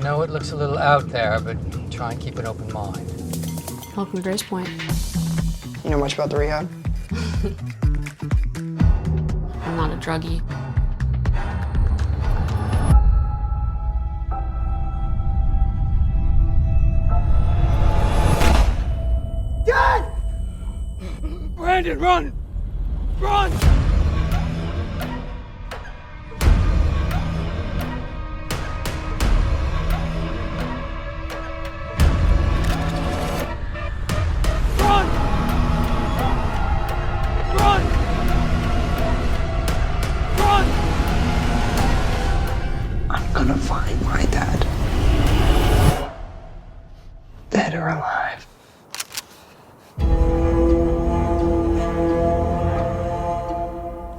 know it looks a little out there, but try and keep an open mind. Welcome to Grace Point. You know much about the rehab? I'm not a druggie. Dad! Brandon, run! Run! Run! Run! Run! I'm gonna find my dad. Dead or alive.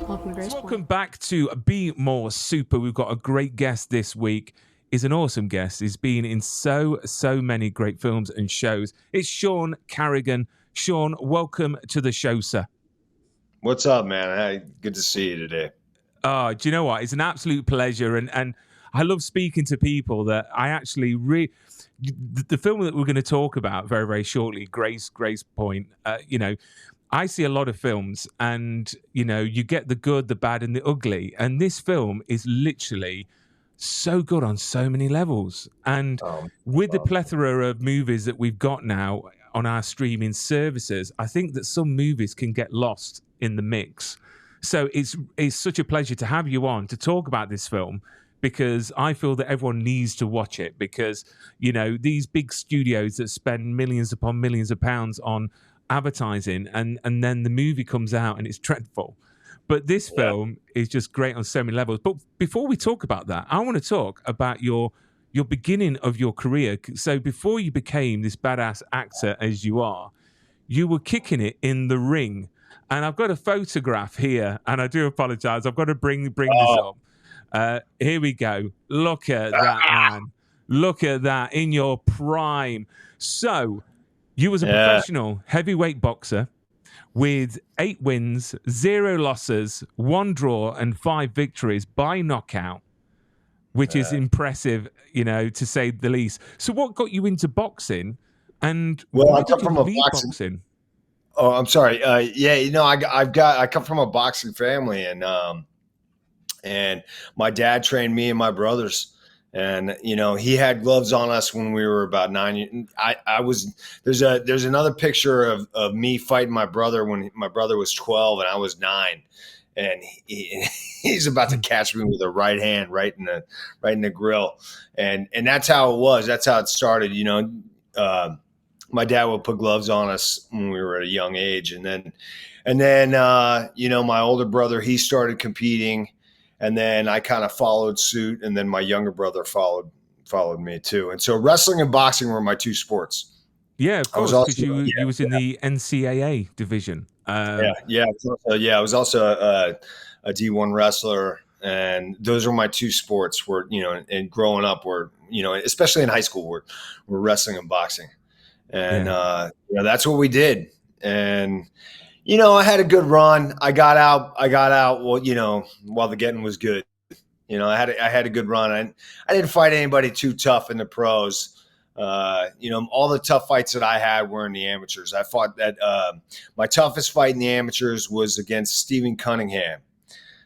Welcome to Grace Point. Welcome back to Be More Super. We've got a great guest this week. He's an awesome guest. He's been in so many great films and shows. It's Sean Carrigan. Sean, welcome to the show, sir. What's up, man? Hey, good to see you today. Oh, do you know what? It's an absolute pleasure. And I love speaking to people that I actually the film that we're going to talk about very, very shortly, Grace Point, I see a lot of films and, you get the good, the bad and the ugly. And this film is literally so good on so many levels. And with the plethora of movies that we've got now on our streaming services, I think that some movies can get lost in the mix. So it's such a pleasure to have you on to talk about this film, because I feel that everyone needs to watch it, because, these big studios that spend millions upon millions of pounds on advertising and then the movie comes out and it's dreadful. But this film is just great on so many levels. But before we talk about that, I want to talk about your beginning of your career. So before you became this badass actor as you are, you were kicking it in the ring. And I've got a photograph here, and I do apologize. I've got to bring this up. Here we go. Look at that, man. Look at that in your prime. So you was a professional heavyweight boxer with 8 wins, 0 losses, 1 draw, and 5 victories by knockout, which is impressive, to say the least. So what got you into boxing, and why did you leave boxing? Oh, I'm sorry. I come from a boxing family, and my dad trained me and my brothers. And he had gloves on us when we were about 9. There's another picture of me fighting my brother when my brother was 12 and I was 9, and he's about to catch me with a right hand right in the grill, and that's how it was. That's how it started. My dad would put gloves on us when we were at a young age, and then my older brother, he started competing. And then I kind of followed suit, and then my younger brother followed me too. And so wrestling and boxing were my 2 sports. Yeah, of course, because you was in the NCAA division. I was also a D1 wrestler, and those were my 2 sports. Were and growing up, were especially in high school, were wrestling and boxing, and that's what we did. And I had a good run. I got out. Well, while the getting was good. I had a good run. I didn't fight anybody too tough in the pros. All the tough fights that I had were in the amateurs. I fought that. My toughest fight in the amateurs was against Stephen Cunningham.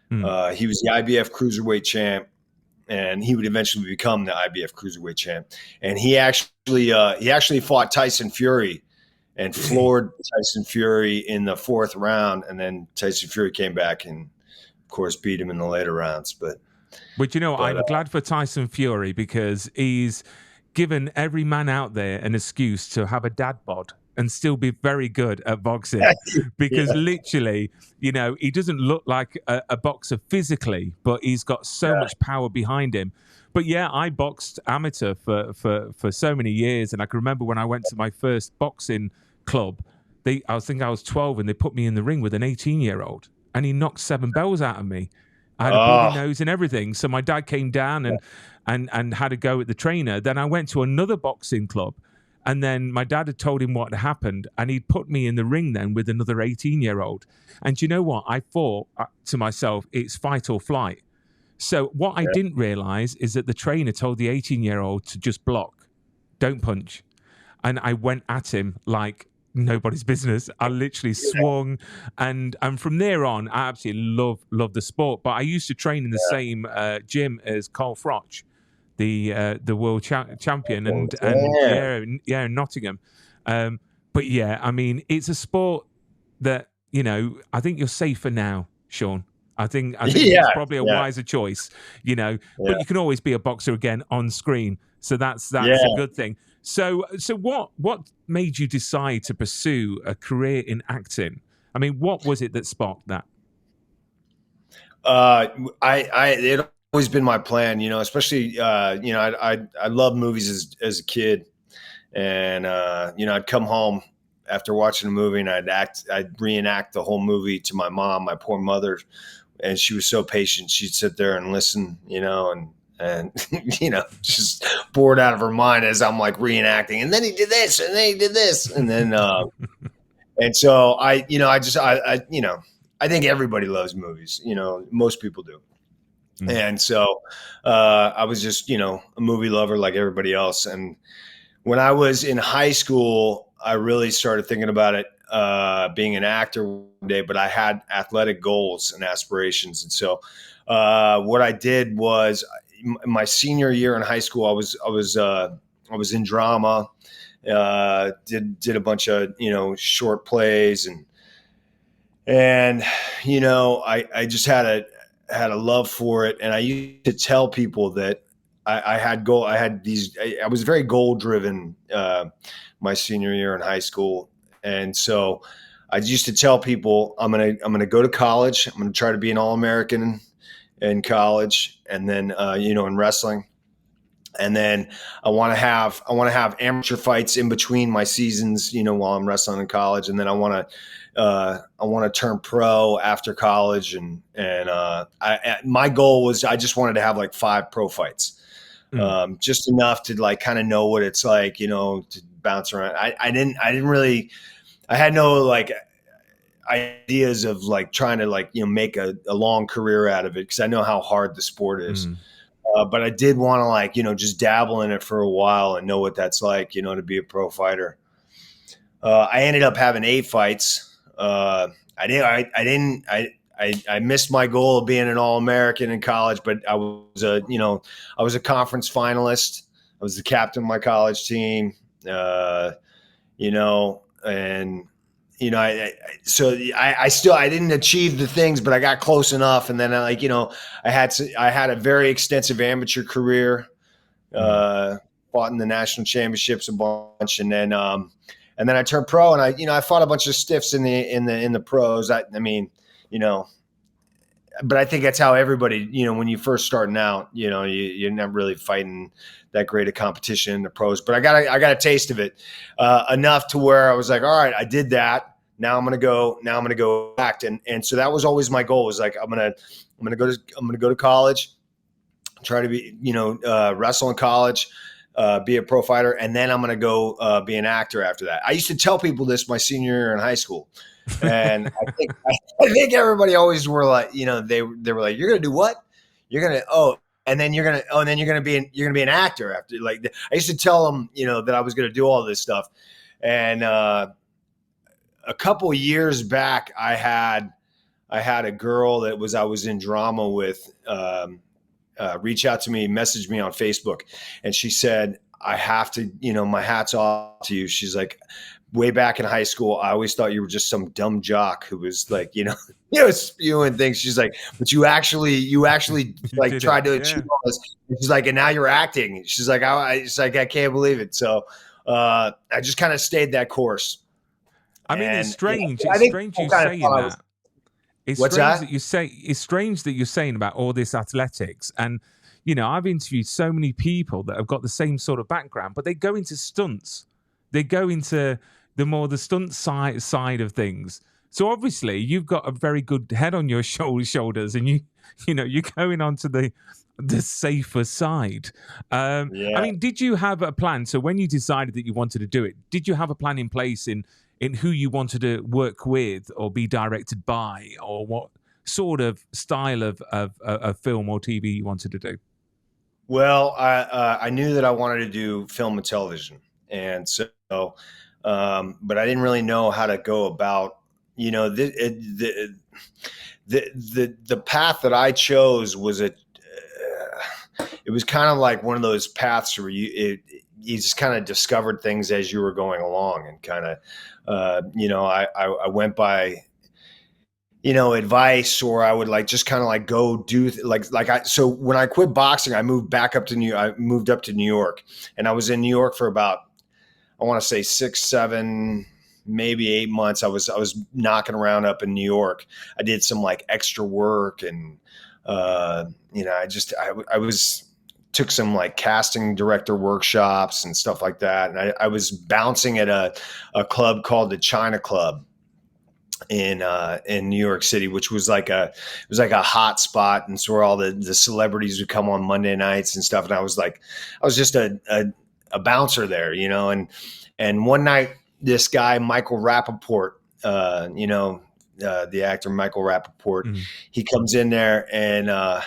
He was the IBF cruiserweight champ, and he would eventually become the IBF cruiserweight champ. And he actually fought Tyson Fury and floored Tyson Fury in the 4th round. And then Tyson Fury came back and, of course, beat him in the later rounds. But I'm glad for Tyson Fury, because he's given every man out there an excuse to have a dad bod and still be very good at boxing. Because literally, he doesn't look like a boxer physically, but he's got so much power behind him. But I boxed amateur for so many years. And I can remember when I went to my first boxing club, I was 12, and they put me in the ring with an 18-year-old, and he knocked 7 bells out of me. I had a bloody nose and everything. So my dad came down and had a go at the trainer. Then I went to another boxing club, and then my dad had told him what had happened, and he'd put me in the ring then with another 18-year-old. And you know what? I thought to myself, it's fight or flight, So what I didn't realize is that the trainer told the 18-year-old to just block, don't punch. And I went at him like nobody's business. I literally swung, and from there on, I absolutely love the sport. But I used to train in the same gym as Carl Froch, the world champion, and yeah, in Nottingham. But yeah, I mean, it's a sport that, you know, I think you're safer now, Sean. I think it's probably a wiser choice, you know. But you can always be a boxer again on screen, so that's a good thing. So what made you decide to pursue a career in acting? I mean, what was it that sparked that? It always been my plan, you know, especially you know, I love movies as a kid, and you know, I'd come home after watching a movie and I'd reenact the whole movie to my mom, my poor mother, and she was so patient. She'd sit there and listen, you know, and you know, just bored out of her mind as I'm like reenacting. And then he did this, and then he did this, and then and so I you know, I think everybody loves movies. You know, most people do. Mm-hmm. And so I was just, you know, a movie lover like everybody else. And when I was in high school, I really started thinking about it, being an actor one day, but I had athletic goals and aspirations. And so what I did was my senior year in high school, I was in drama, did a bunch of, you know, short plays, and you know, I just had a love for it. And I used to tell people that I was very goal driven my senior year in high school. And so I used to tell people, I'm gonna go to college. I'm gonna try to be an All-American in college, and then you know, in wrestling. And then I want to have amateur fights in between my seasons, you know, while I'm wrestling in college. And then I want to turn pro after college. And my goal was, I just wanted to have like 5 pro fights, just enough to like kind of know what it's like, you know, to bounce around. I had no like ideas of like trying to like, you know, make a long career out of it, because I know how hard the sport is. But I did want to like, you know, just dabble in it for a while and know what that's like, you know, to be a pro fighter. I ended up having 8 fights. I missed my goal of being an All-American in college, but I was a conference finalist. I was the captain of my college team, you know, and you know, I didn't achieve the things, but I got close enough. And then like, you know, I had a very extensive amateur career, fought in the national championships a bunch. And then I turned pro, and I fought a bunch of stiffs in the pros. I mean, you know, but I think that's how everybody, you know, when you first starting out, you know, you're not really fighting that great a competition in the pros. But I got a taste of it enough to where I was like, all right, I did that. Now I'm gonna go act. And so that was always my goal, was like, I'm gonna go to college, try to be, you know, wrestle in college, be a pro fighter, and then I'm gonna go be an actor after that. I used to tell people this my senior year in high school. And I think everybody always were like, you know, they were like, you're gonna do what? You're gonna and then you're gonna be an actor after. Like, I used to tell them, you know, that I was gonna do all this stuff. And a couple of years back, I had a girl that I was in drama with reach out to me, message me on Facebook, and she said, I have to, you know, my hat's off to you. She's like, way back in high school, I always thought you were just some dumb jock who was like, you know, spewing things. She's like, but you actually like tried to achieve all this. And she's like, and now you're acting. She's like, I can't believe it. So I just kind of stayed that course. I mean, it's strange. It's strange you saying that. It's strange that you're saying about all this athletics. And, you know, I've interviewed so many people that have got the same sort of background, but they go into stunts. They go into the stunt side of things. So obviously you've got a very good head on your shoulders, and you know, you're going on to the safer side. I mean, did you have a plan? So when you decided that you wanted to do it, did you have a plan in place in who you wanted to work with or be directed by, or what sort of style of film or TV you wanted to do? Well, I knew that I wanted to do film and television, and so, but I didn't really know how to go about, the path that I chose was it was kind of like one of those paths where you just kind of discovered things as you were going along, and kind of, I went by, advice, or I would just kind of go do so when I quit boxing, I moved up to New York, and I was in New York for about, I want to say 6, 7, maybe 8 months. I was knocking around up in New York. I did some extra work, and took some casting director workshops and stuff like that. And I was bouncing at a club called the China Club in New York City, which was it was like a hot spot, and so where all the celebrities would come on Monday nights and stuff. And I was just a bouncer there, and one night this guy, Michael Rappaport, the actor Michael Rappaport, he comes in there, and I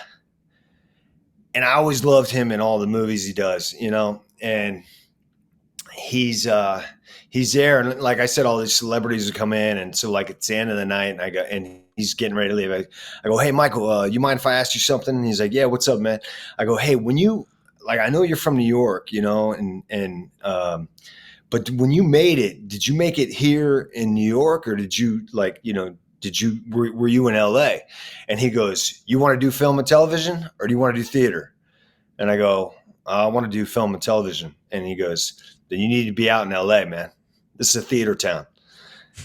always loved him in all the movies he does, and he's there, and like I said, all these celebrities would come in, and so it's the end of the night, and he's getting ready to leave. I go, "Hey, Michael, you mind if I ask you something?" And he's like, "Yeah, what's up, man?" I go, "Hey, when you I know you're from New York, but when you made it, did you make it here in New York, or did you were you in LA?" And he goes, "You want to do film and television, or do you want to do theater?" And I go, "I want to do film and television." And he goes, "Then you need to be out in LA, man. This is a theater town."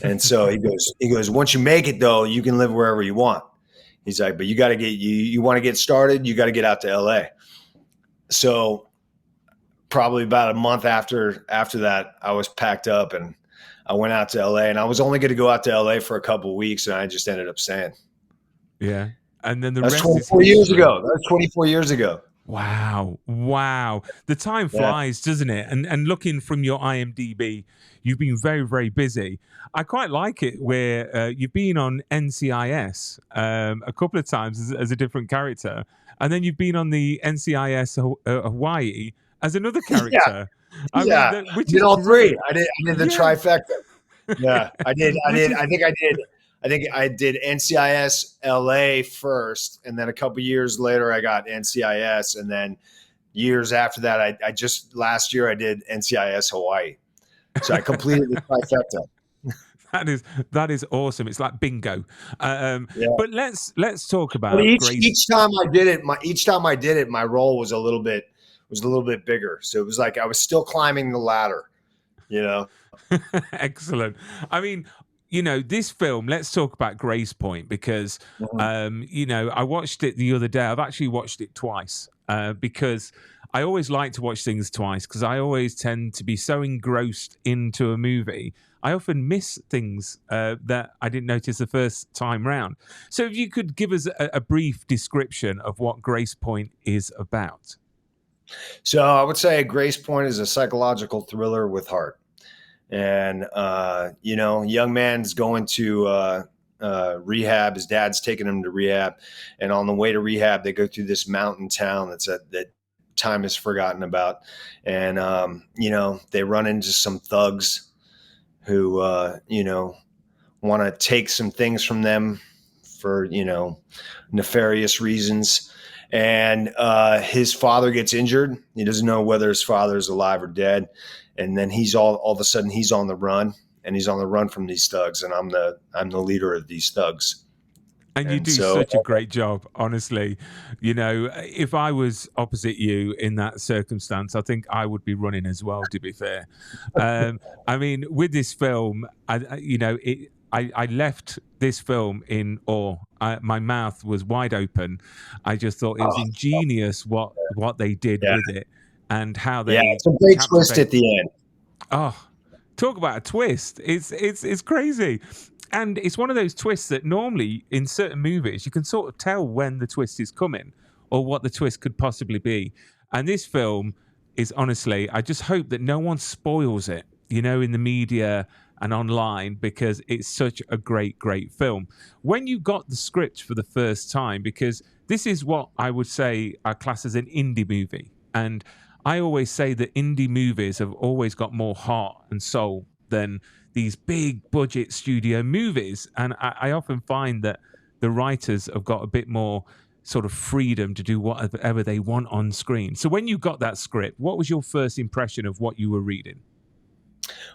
And so he goes, "Once you make it, though, you can live wherever you want." He's like, "But you got to you want to get started, you got to get out to LA." So probably about a month after that, I was packed up and I went out to LA, and I was only going to go out to LA for a couple of weeks, and I just ended up staying. Yeah. And then That's 24 years ago. That was 24 years ago. Wow. The time flies, doesn't it? And looking from your IMDb, you've been very, very busy. I quite like it where you've been on NCIS a couple of times as a different character, and then you've been on the NCIS Hawaii as another character. I mean, which did is all great. three. I did the trifecta. Yeah, I did. I think I did NCIS LA first, and then a couple years later I got NCIS, and then years after that, I just last year I did NCIS Hawaii. So I completed the trifecta. That is awesome. It's like bingo. But let's talk about each time I did it, my role was a little bit bigger. So it was like I was still climbing the ladder, Excellent. I mean, this film, let's talk about Grace Point, because I watched it the other day. I've actually watched it twice because I always like to watch things twice, because I always tend to be so engrossed into a movie. I often miss things that I didn't notice the first time round. So if you could give us a brief description of what Grace Point is about. So I would say Grace Point is a psychological thriller with heart. And, young man's going to rehab. His dad's taking him to rehab. And on the way to rehab, they go through this mountain town that time is forgotten about. And, they run into some thugs who, want to take some things from them for, nefarious reasons. And his father gets injured. He doesn't know whether his father is alive or dead. And then he's all of a sudden he's on the run, and he's on the run from these thugs. And I'm the leader of these thugs. And you do such a great job, honestly. If I was opposite you in that circumstance, I think I would be running as well, to be fair. I mean, with this film, I left this film in awe. My mouth was wide open. I just thought it was ingenious what they did with it, and how they it's a great twist at the end. Oh, talk about a twist! It's crazy. And it's one of those twists that normally in certain movies you can sort of tell when the twist is coming or what the twist could possibly be. And this film is honestly, I just hope that no one spoils it, in the media, and online because it's such a great film. When you got the script for the first time, because this is what I would say are classed as an indie movie, and I always say that indie movies have always got more heart and soul than these big budget studio movies, and I often find that the writers have got a bit more sort of freedom to do whatever they want on screen. So when you got that script, what was your first impression of what you were reading?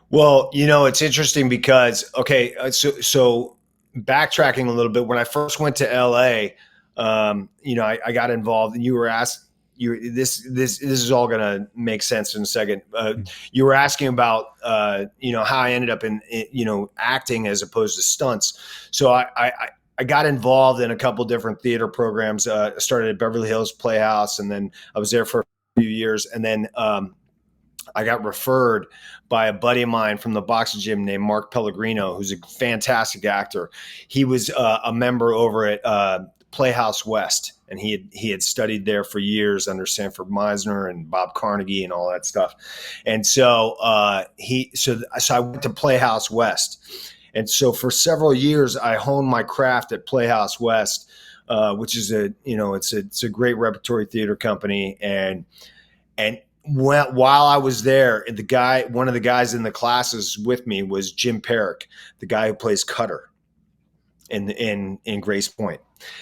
Well, it's interesting because, okay, so backtracking a little bit, when I first went to LA, I got involved, and you were asked, this is all going to make sense in a second. You were asking about, how I ended up in acting as opposed to stunts. So I got involved in a couple different theater programs. I started at Beverly Hills Playhouse, and then I was there for a few years. And then I got referred by a buddy of mine from the boxing gym named Mark Pellegrino, who's a fantastic actor. He was a member over at Playhouse West, and he had studied there for years under Sanford Meisner and Bob Carnegie and all that stuff. And so so I went to Playhouse West, and so for several years I honed my craft at Playhouse West, which is it's a great repertory theater company. And while I was there, one of the guys in the classes with me was Jim Perrick, the guy who plays Cutter in Grace Point.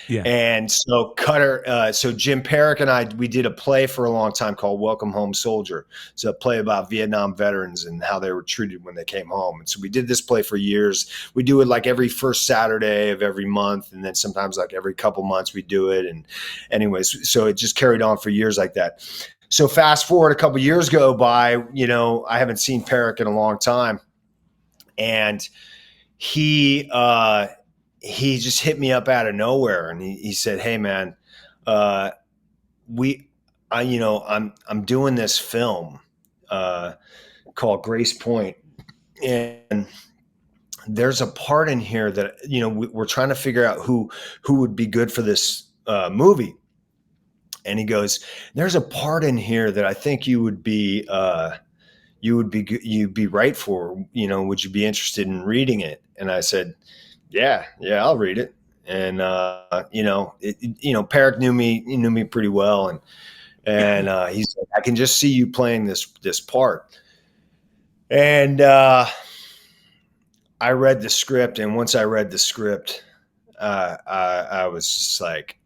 Yeah. And so so Jim Perrick and I, we did a play for a long time called Welcome Home Soldier. It's a play about Vietnam veterans and how they were treated when they came home. And so we did this play for years. We do it like every first Saturday of every month. And then sometimes like every couple months we do it. And anyways, so it just carried on for years like that. So fast forward a couple years go by, I haven't seen Perrick in a long time. And he just hit me up out of nowhere, and he said, "Hey man, I'm doing this film called Grace Point, and there's a part in here that we're trying to figure out who would be good for this movie." And he goes, "There's a part in here that I think you'd be right for. Would you be interested in reading it?" And I said, Yeah, I'll read it. And Perrick knew me pretty well, and he's like, "I can just see you playing this part." And I read the script, and once I read the script, I was just like,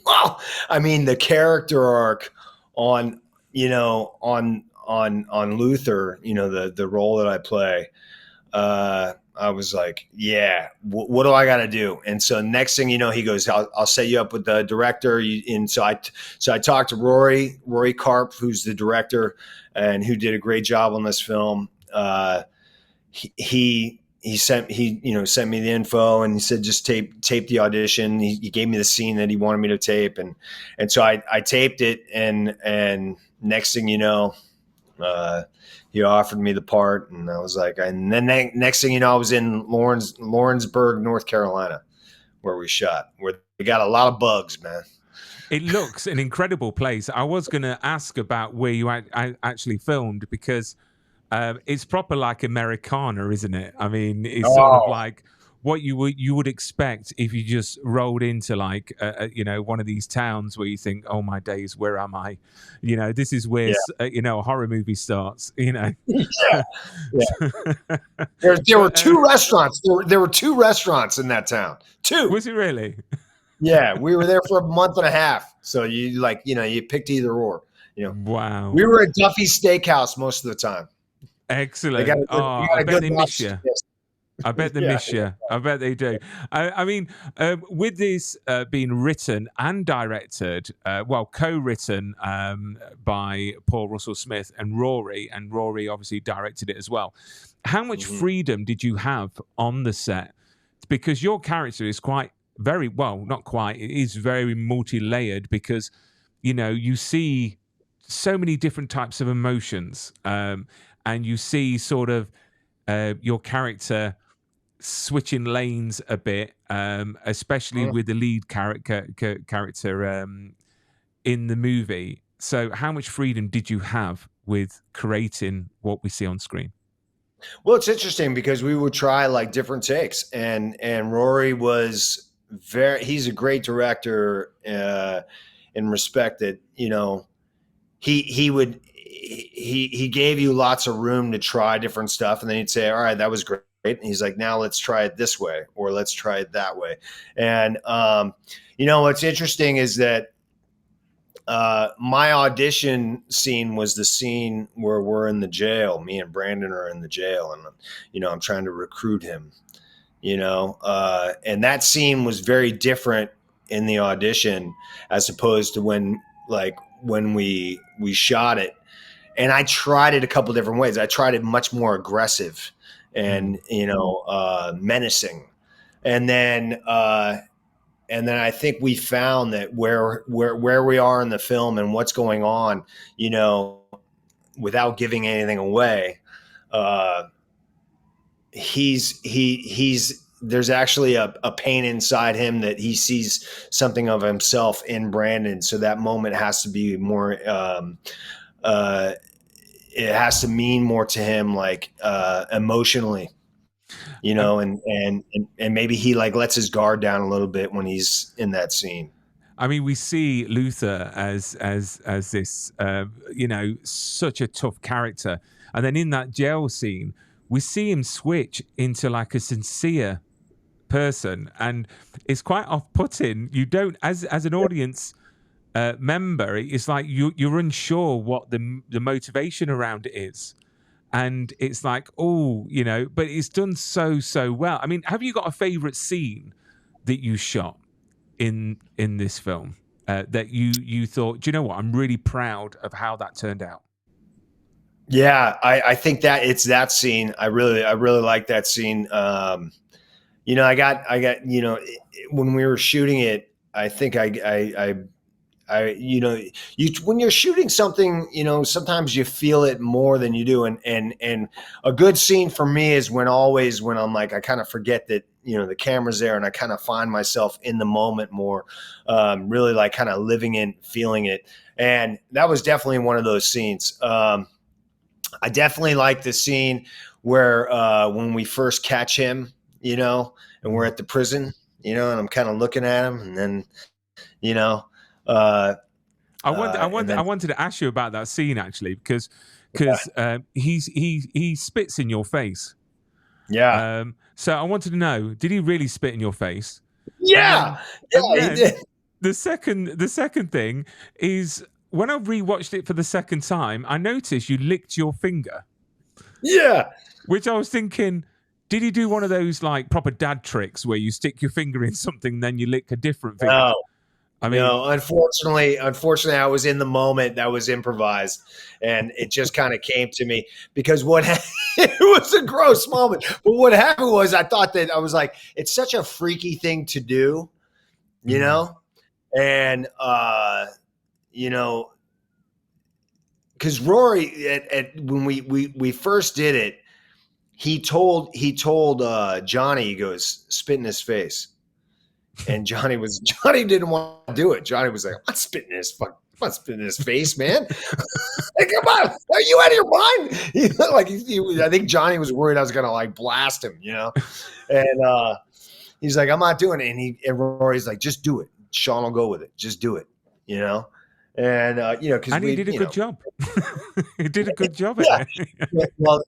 "Wow!" I mean, the character arc on Luther, the role that I play. I was like, yeah, what do I got to do? And so next thing you know, he goes, I'll set you up with the director. And so I talked to Rory Karp, who's the director and who did a great job on this film. He sent me the info, and he said, just tape the audition. He gave me the scene that he wanted me to tape. And so I taped it. And next thing you know, he offered me the part, and I was like, and then next thing you know, I was in Lawrenceburg, North Carolina, where we shot, where we got a lot of bugs, man. It looks an incredible place. I was going to ask about where you actually filmed, because it's proper like Americana, isn't it? I mean, it's sort of like what you would expect if you just rolled into like one of these towns where you think, oh my days, where am I? This is where a horror movie starts. Yeah. There were two restaurants. There were two restaurants in that town. Two. Was it really? Yeah, we were there for a month and a half. So you picked either or. Wow. We were at Duffy's Steakhouse most of the time. Excellent. I bet they miss you. I bet they miss you. I bet they do. I mean, with this being written and directed, co-written by Paul Russell Smith and Rory obviously directed it as well. How much freedom did you have on the set? Because your character is it is very multi-layered, because, you see so many different types of emotions, and you see sort of your character switching lanes a bit, especially with the lead character in the movie. So how much freedom did you have with creating what we see on screen? Well, it's interesting because we would try like different takes, and Rory was he's a great director in respect that, he gave you lots of room to try different stuff, and then he'd say, all right, that was great. And he's like, now let's try it this way, or let's try it that way. And what's interesting is that my audition scene was the scene where we're in the jail. Me and Brandon are in the jail, and I'm trying to recruit him. And that scene was very different in the audition as opposed to when we shot it. And I tried it a couple different ways. I tried it much more aggressive and menacing, and then I think we found that where we are in the film and what's going on, without giving anything away, there's actually a pain inside him that he sees something of himself in Brandon. So that moment has to be more, it has to mean more to him, like emotionally. And maybe he like lets his guard down a little bit when he's in that scene. I mean, we see Luther as this, such a tough character, and then in that jail scene, we see him switch into like a sincere person, and it's quite off-putting. You don't, as an audience member, it's like you're unsure what the motivation around it is. And it's like, but it's done so well. I mean, have you got a favorite scene that you shot in this film that you thought, do you know what? I'm really proud of how that turned out. Yeah, I think that it's that scene. I really like that scene. I got when we were shooting it, I think when you're shooting something, sometimes you feel it more than you do. And a good scene for me is when I'm like, I kind of forget that, the camera's there, and I kind of find myself in the moment more, really like kind of living in, feeling it. And that was definitely one of those scenes. I definitely like the scene where, when we first catch him, and we're at the prison, and I'm kind of looking at him, and then, I wanted to ask you about that scene actually, because he spits in your face. Yeah. So I wanted to know, did he really spit in your face? Yeah. He did. The second thing is, when I rewatched it for the second time, I noticed you licked your finger. Yeah. Which I was thinking, did he do one of those like proper dad tricks where you stick your finger in something, then you lick a different finger? No. I mean, unfortunately, I was in the moment. That was improvised, and it just kind of came to me because it was a gross moment. But what happened was, I thought that I was like, it's such a freaky thing to do, and because Rory, when we first did it, he told Johnny, he goes, spit in his face. And Johnny didn't want to do it. Johnny was like, I'm not spitting in his face, man. Like, come on, are you out of your mind? I think Johnny was worried I was gonna like blast him, And he's like, I'm not doing it. And Rory's like, just do it. Sean will go with it. Just do it, And because he did a good job. He did a good job at it. Well,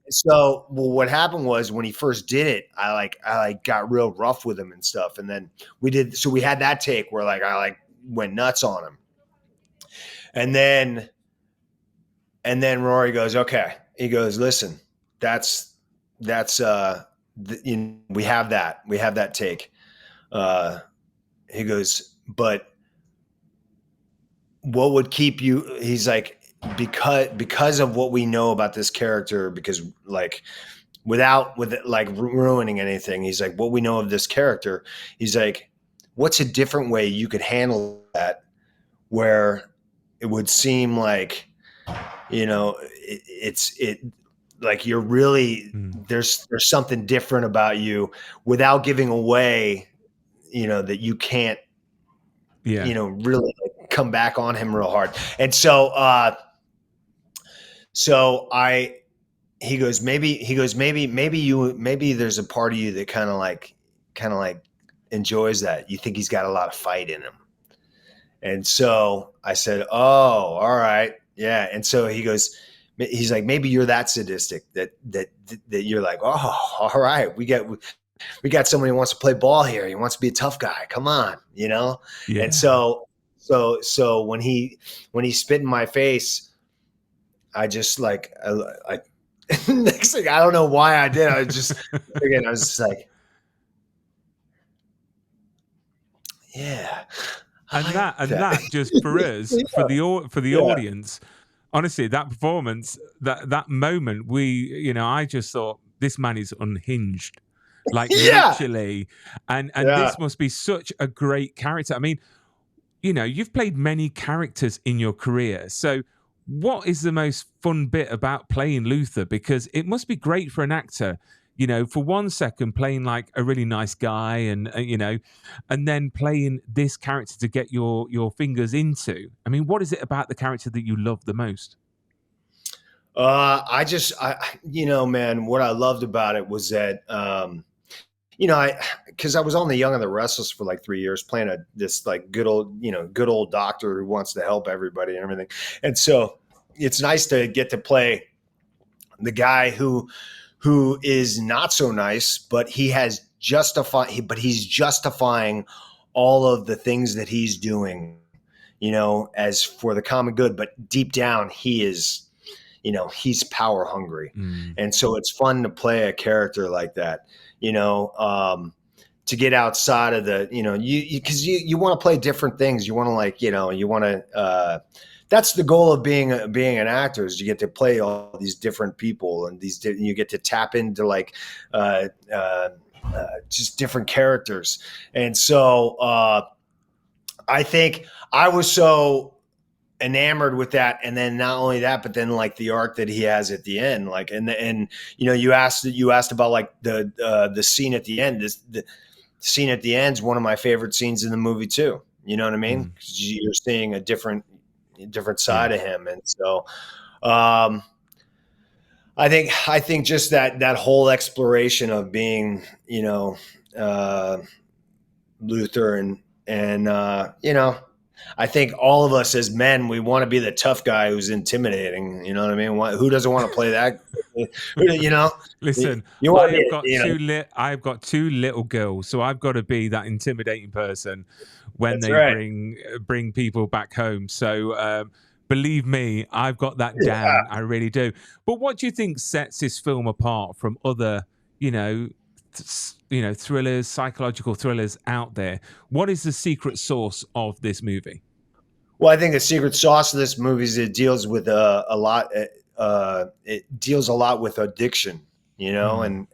what happened was, when he first did it, I got real rough with him and stuff, and then we had that take where I went nuts on him, and then Rory goes, okay, he goes, listen, we have that take. He goes, but what would keep you? He's like, because of what we know about this character, because without ruining anything, he's like, what we know of this character, he's like, what's a different way you could handle that where it would seem like, it's like you're really there's something different about you without giving away, that you can't, really come back on him real hard. And so I he goes, maybe there's a part of you that kind of like enjoys that. You think he's got a lot of fight in him. And so I said, oh, all right. Yeah. And so he's like, maybe you're that sadistic that you're like, oh, all right. We got someone who wants to play ball here. He wants to be a tough guy. Come on, you know? Yeah. And so when he spit in my face, I just like, I next thing, I don't know why I did. I was just like, yeah. And that just for us, for the audience, honestly, that performance, that moment, I just thought this man is unhinged, like literally, and this must be such a great character. I mean, you've played many characters in your career, so what is the most fun bit about playing Luther? Because it must be great for an actor, for 1 second playing like a really nice guy and then playing this character to get your fingers into. I mean, what is it about the character that you love the most? Man, what I loved about it was that, because I was on The Young and the Restless for like 3 years, playing this like good old doctor who wants to help everybody and everything. And so it's nice to get to play the guy who is not so nice, but he's justifying all of the things that he's doing, as for the common good. But deep down, he is, he's power hungry. And so it's fun to play a character like that, to get outside of the, because you want to play different things. You want to that's the goal of being an actor, is you get to play all these different people and you get to tap into like just different characters. And so I think I was so enamored with that. And then not only that, but then like the arc that he has at the end, like, and you asked about like the scene at the end. The scene at the end is one of my favorite scenes in the movie too. You know what I mean? 'Cause you're seeing a different side of him. And so I think just that whole exploration of being, Luther and I think all of us as men, we want to be the tough guy who's intimidating. You know what I mean? Who doesn't want to play that? Listen, I've got two little girls, so I've got to be that intimidating person when bring people back home. So believe me, I've got that down. I really do. But what do you think sets this film apart from other, thrillers, psychological thrillers out there? What is the secret sauce of this movie? Well, I think the secret sauce of this movie is it deals with a lot. It deals a lot with addiction, and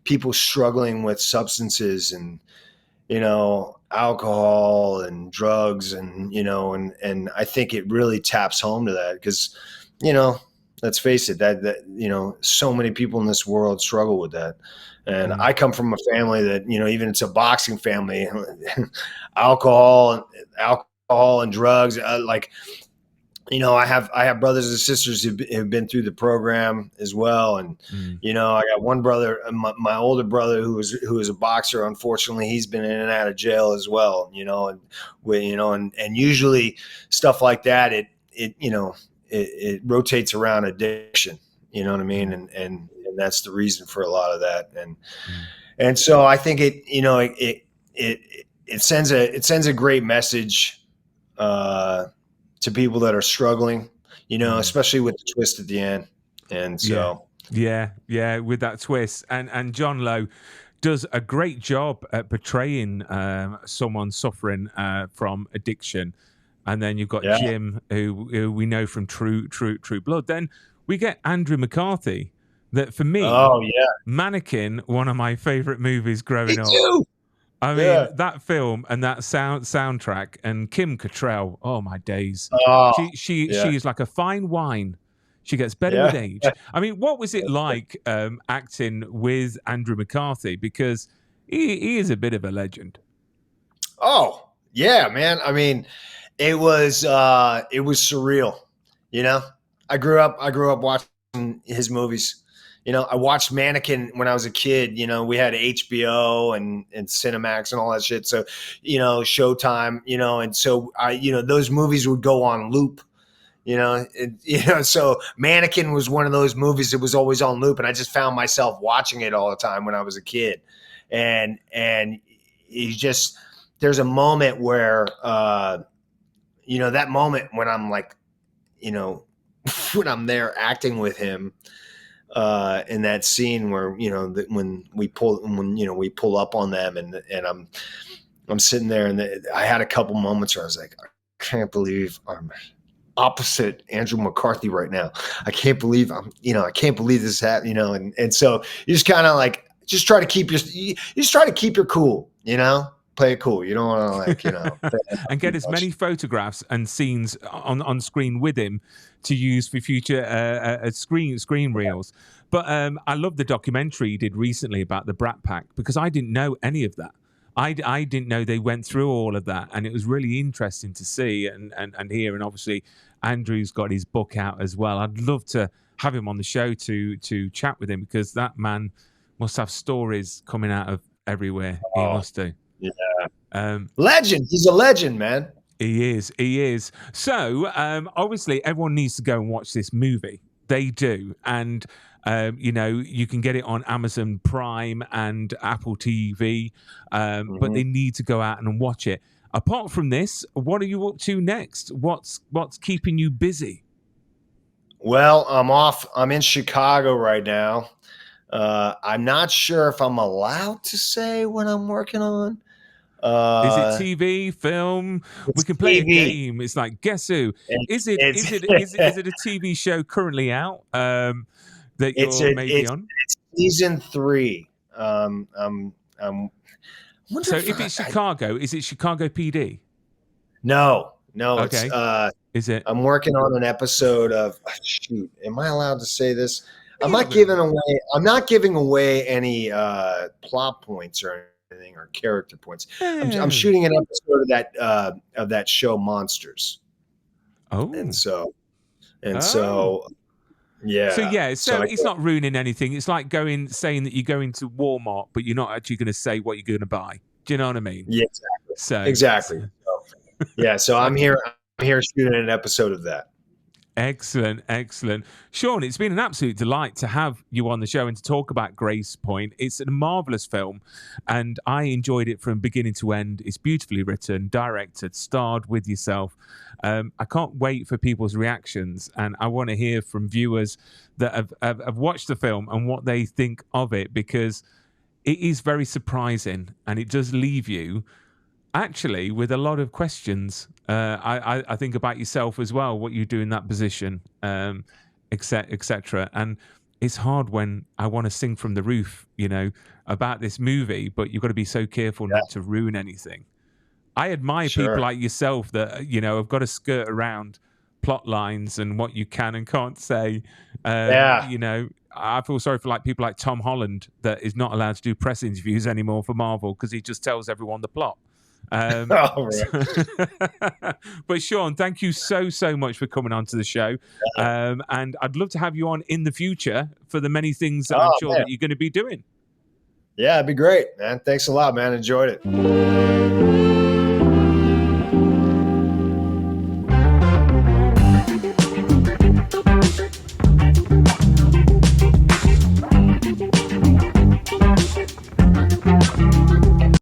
people struggling with substances and alcohol and drugs, and and I think it really taps home to that because let's face it, that so many people in this world struggle with that. And I come from a family that, even it's a boxing family, alcohol and drugs. I have brothers and sisters who've been through the program as well. And, I got one brother, my older brother, who is a boxer. Unfortunately, he's been in and out of jail as well, and usually stuff like that, it rotates around addiction, you know what I mean? And that's the reason for a lot of that. And so I think it sends a great message to people that are struggling, especially with the twist at the end. And so yeah, with that twist, and John Lowe does a great job at portraying someone suffering from addiction. And then you've got Jim, who we know from True Blood. Then we get Andrew McCarthy. That for me, Mannequin, one of my favorite movies growing up. I mean, that film and that soundtrack, and Kim Cattrall. Oh my days! She is like a fine wine. She gets better with age. I mean, what was it like acting with Andrew McCarthy? Because he is a bit of a legend. Oh yeah, man. I mean, it was surreal. I grew up watching his movies. You know, I watched Mannequin when I was a kid. You know, we had HBO and Cinemax and all that shit. So, you know, Showtime, you know, and so those movies would go on loop. So Mannequin was one of those movies that was always on loop, and I just found myself watching it all the time when I was a kid. And there's a moment where, that moment when I'm like, when I'm there acting with him, in that scene where, when we pull up on them and I'm sitting there, and I had a couple moments where I was like, I can't believe I'm opposite Andrew McCarthy right now. I can't believe I can't believe this happened, and so you just kind of like, just try to keep your cool, play it cool. You don't want to and get as many photographs and scenes on screen with him to use for future screen reels. But I love the documentary you did recently about the Brat Pack, because I didn't know any of that. I didn't know they went through all of that, and it was really interesting to see and hear. And obviously, Andrew's got his book out as well. I'd love to have him on the show to chat with him, because that man must have stories coming out of everywhere. He must do. Yeah. Legend. He's a legend, man. He is. So obviously, everyone needs to go and watch this movie. They do, and you can get it on Amazon Prime and Apple TV, but they need to go out and watch it. Apart from this, what are you up to next? What's keeping you busy? Well, I'm in Chicago right now. I'm not sure if I'm allowed to say what I'm working on. Is it TV, film? We can play TV. A game. It's like, guess who? Is it a TV show currently out that you're maybe on? It's season 3. So if it's Chicago, is it Chicago PD? No. Okay. It's, is it? I'm working on an episode of. Shoot, am I allowed to say this? I'm not giving away any plot points or anything, or character points. I'm shooting an episode of that show, Monsters. Oh, so yeah. So it's not ruining anything. It's like saying that you're going to Walmart, but you're not actually going to say what you're going to buy. Do you know what I mean? Yeah, exactly. So I'm here shooting an episode of that. Excellent. Sean, it's been an absolute delight to have you on the show and to talk about Grace Point. It's a marvelous film, and I enjoyed it from beginning to end. It's beautifully written, directed, starred with yourself. I can't wait for people's reactions, and I want to hear from viewers that have watched the film and what they think of it, because it is very surprising, and it does leave you actually with a lot of questions. I think about yourself as well, what you do in that position, etc. And it's hard when I want to sing from the roof, about this movie, but you've got to be so careful not to ruin anything. I admire people like yourself that, have got to skirt around plot lines and what you can and can't say. I feel sorry for people like Tom Holland that is not allowed to do press interviews anymore for Marvel because he just tells everyone the plot. But Sean, thank you so much for coming on to the show, and I'd love to have you on in the future for the many things that I'm sure that you're going to be doing. Yeah, it'd be great, man. Thanks a lot, man. Enjoyed it.